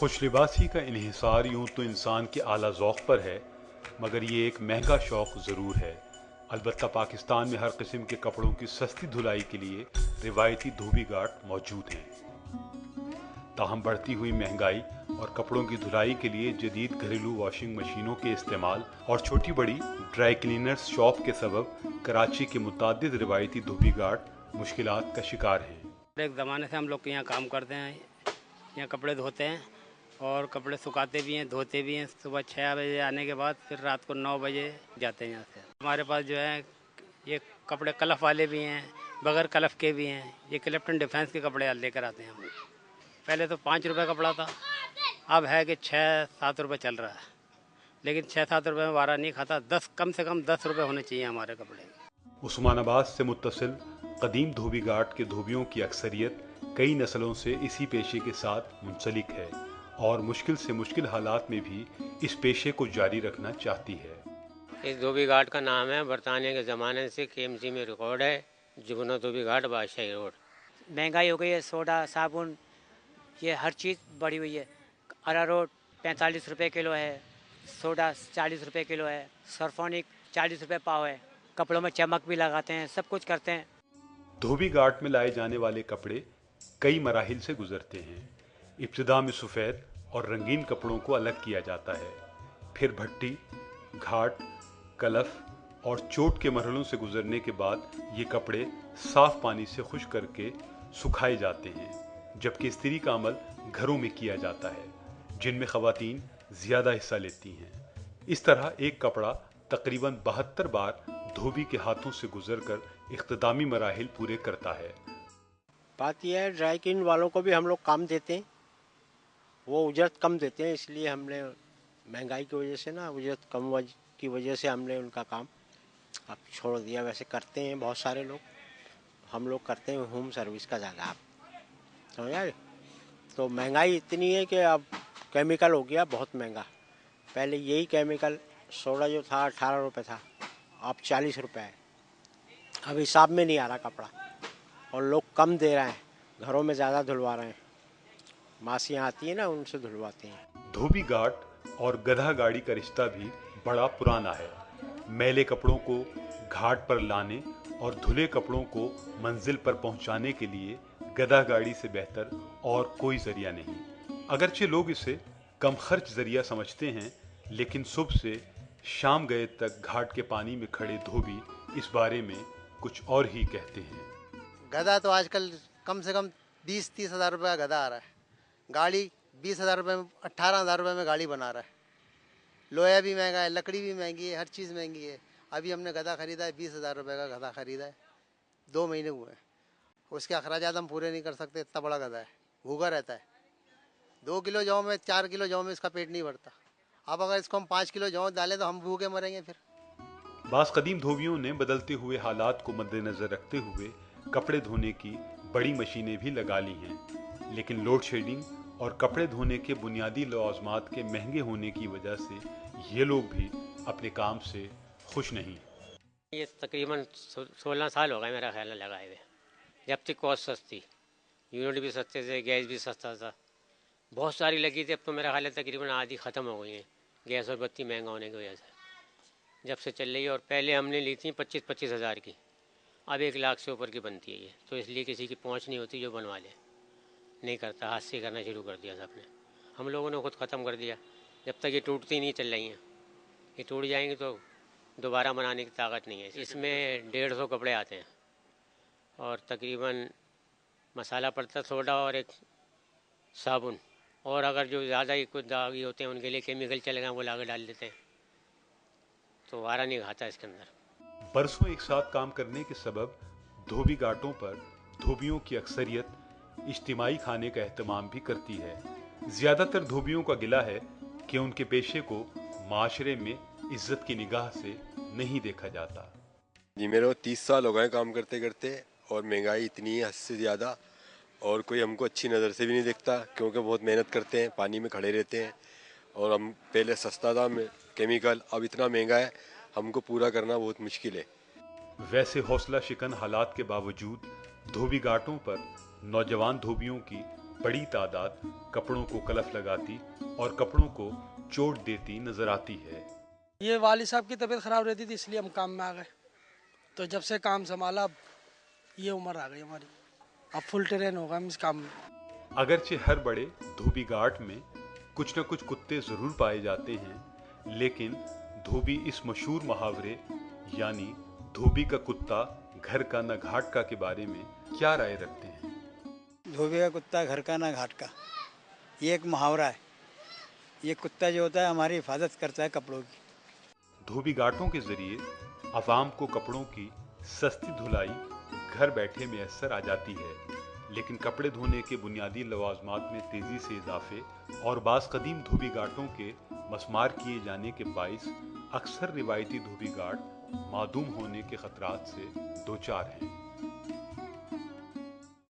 खुश लिबासी का इन्हिसार यूं तो इंसान के आला ज़ौक़ पर है, मगर ये एक महंगा शौक़ ज़रूर है। अलबत्ता पाकिस्तान में हर किस्म के कपड़ों की सस्ती धुलाई के लिए रिवायती धोबी घाट मौजूद हैं। ताहम बढ़ती हुई महंगाई और कपड़ों की धुलाई के लिए जदीद घरेलू वॉशिंग मशीनों के इस्तेमाल और छोटी बड़ी ड्राई क्लीनर्स शॉप के सबब कराची के मुतादिद रिवायती धोबी घाट मुश्किलात का शिकार हैं। एक ज़माने से हम लोग यहाँ काम करते हैं, यहाँ कपड़े धोते हैं और कपड़े सुखाते भी हैं, धोते भी हैं। सुबह 6 बजे आने के बाद फिर रात को 9 बजे जाते हैं यहाँ से। हमारे पास जो है ये कपड़े कलफ वाले भी हैं, बगैर कलफ के भी हैं। ये क्लिफ्टन डिफेंस के कपड़े लेकर आते हैं हम। पहले तो 5 रुपये कपड़ा था, अब है कि 6-7 रुपये चल रहा है, लेकिन 6-7 रुपये में वारा नहीं खाता। 10 कम से कम 10 रुपये होने चाहिए हमारे कपड़े। उस्मानाबाद से मुत्तसिल कदीम धोबी घाट के धोबियों की अक्सरियत कई नस्लों से इसी पेशे के साथ मुंसलिक है और मुश्किल से मुश्किल हालात में भी इस पेशे को जारी रखना चाहती है। इस धोबी घाट का नाम है बरतानिया के ज़माने से KMC में रिकॉर्ड है, जुगनू धोबी घाट बादशाही रोड। महंगाई हो गई है, सोडा साबुन ये हर चीज़ बढ़ी हुई है। अरारोट 45 रुपये किलो है, सोडा 40 रुपये किलो है, सरफोनिक 40 रुपये पाव है। कपड़ों में चमक भी लगाते हैं, सब कुछ करते हैं। धोबी घाट में लाए जाने वाले कपड़े कई मराहिल से गुजरते हैं। इब्तिदा में सफ़ेद और रंगीन कपड़ों को अलग किया जाता है, फिर भट्टी, घाट, कलफ और चोट के मरहलों से गुजरने के बाद ये कपड़े साफ पानी से खुश्क करके सुखाए जाते हैं, जबकि इस्त्री का अमल घरों में किया जाता है, जिनमें ख़वातीन ज़्यादा हिस्सा लेती हैं। इस तरह एक कपड़ा तकरीबन 72 बार धोबी के हाथों से गुजरकर इख्तितामी मराहिल पूरे करता है। बात यह है, ड्राई क्लीन वालों को भी हम लोग काम देते हैं, वो उजरत कम देते हैं, इसलिए हमने महंगाई की वजह से ना उजरत कम की वजह से हमने उनका काम अब छोड़ दिया। वैसे करते हैं बहुत सारे लोग, हम लोग करते हैं होम सर्विस का ज़्यादा। आप समझ, तो महंगाई इतनी है कि अब केमिकल हो गया बहुत महंगा। पहले यही केमिकल सोडा जो था 18 रुपये था, अब 40 रुपये है। अब हिसाब में नहीं आ रहा कपड़ा और लोग कम दे रहे हैं, घरों में ज़्यादा धुलवा रहे हैं। मासियाँ आती हैं ना, उनसे धुलवाते हैं। धोबी घाट और गधा गाड़ी का रिश्ता भी बड़ा पुराना है। मैले कपड़ों को घाट पर लाने और धुले कपड़ों को मंजिल पर पहुंचाने के लिए गधा गाड़ी से बेहतर और कोई जरिया नहीं। अगरचे लोग इसे कम खर्च जरिया समझते हैं, लेकिन सुबह से शाम गए तक घाट के पानी में खड़े धोबी इस बारे में कुछ और ही कहते हैं। गधा तो आजकल कम से कम 20-30 हज़ार रुपये का गधा आ रहा है। गाड़ी 20 हज़ार रुपये में, 18 हज़ार रुपये में गाड़ी बना रहा है। लोहा भी महंगा है, लकड़ी भी महंगी है, हर चीज़ महंगी है। अभी हमने गधा ख़रीदा है, 20 हज़ार रुपये का गधा ख़रीदा है, 2 महीने हुए हैं। उसके अखराजात हम पूरे नहीं कर सकते, इतना बड़ा गधा है, भूखा रहता है। 2 किलो जौ में, 4 किलो जौ में इसका पेट नहीं भरता। अब अगर इसको हम 5 किलो जौ डालें तो हम भूखे मरेंगे फिर। बास कदीम धोबियों ने बदलते हुए हालात को मद्देनजर रखते हुए कपड़े धोने की बड़ी मशीनें भी लगा ली हैं, लेकिन लोड शेडिंग और कपड़े धोने के बुनियादी लवाजमात के महंगे होने की वजह से ये लोग भी अपने काम से खुश नहीं। ये तकरीबन 16 साल हो गए मेरा ख्याल है लगाए हुए। जब तक कॉस्ट सस्ती, यूनिट भी सस्ते थे, गैस भी सस्ता था, बहुत सारी लगी थी। अब तो मेरा ख्याल है तकरीबन आधी ख़त्म हो गई हैं, गैस और बत्ती महंगा होने की वजह से जब से चल रही है। और पहले हमने ली थी 25-25 हज़ार की, अब 1 लाख से ऊपर की बनती है ये। तो इसलिए किसी की पहुंच नहीं होती जो बनवा ले, नहीं करता, हाथ से करना शुरू कर दिया सबने। हम लोगों ने खुद ख़त्म कर दिया। जब तक ये टूटती नहीं चल रही हैं, ये टूट जाएंगी तो दोबारा बनाने की ताकत नहीं है। इसमें 150 कपड़े आते हैं और तकरीबन मसाला पड़ता है, सोडा और एक साबुन, और अगर जो ज़्यादा ही कुछ दागी होते हैं उनके लिए केमिकल चले गए, वो लाके डाल देते हैं, तो वारा नहीं खाता इसके अंदर। बरसों एक साथ काम करने के सबब धोबी घाटों पर धोबियों की अक्सरियत इज्तिमाई खाने का एहतमाम भी करती है। ज़्यादातर धोबियों का गिला है कि उनके पेशे को माशरे में इज्जत की निगाह से नहीं देखा जाता। जी मेरे को 30 साल हो गए काम करते करते, और महंगाई इतनी है हद से ज़्यादा, और कोई हमको अच्छी नज़र से भी नहीं देखता, क्योंकि बहुत मेहनत करते हैं, पानी में खड़े रहते हैं। और हम पहले सस्ता था केमिकल, अब इतना महंगा है, हमको पूरा करना बहुत मुश्किल है। वैसे हौसला शिकन हालात के बावजूद धोबी घाटों पर नौजवान धोबियों की बड़ी तादाद कपड़ों को कलफ लगाती और कपड़ों को चोट देती नजर आती है। ये वाली साहब की तबीयत खराब रहती थी इसलिए हम काम में आ गए, तो जब से काम संभाला अब ये उम्र आ गई हमारी, अब फुल ट्रेन होगा हम इस काम में। अगरचे हर बड़े धोबी घाट में कुछ न कुछ कुत्ते जरूर पाए जाते हैं, लेकिन धोबी इस मशहूर मुहावरे यानी धोबी का कुत्ता घर का न घाट का के बारे में क्या राय रखते हैं? धोबी का कुत्ता घर का ना घाट का, ये एक मुहावरा है। ये कुत्ता जो होता है हमारी हिफाजत करता है कपड़ों की। धोबी घाटों के जरिए अवाम को कपड़ों की सस्ती धुलाई घर बैठे मैसर आ जाती है, लेकिन कपड़े धोने के बुनियादी लवाजमात में तेजी से इजाफे और बाज़ कदीम धोबी घाटों के मस्मार किए जाने के बाइस अक्सर रिवायती धोबी घाट मादूम होने के खतरात से दो चार हैं।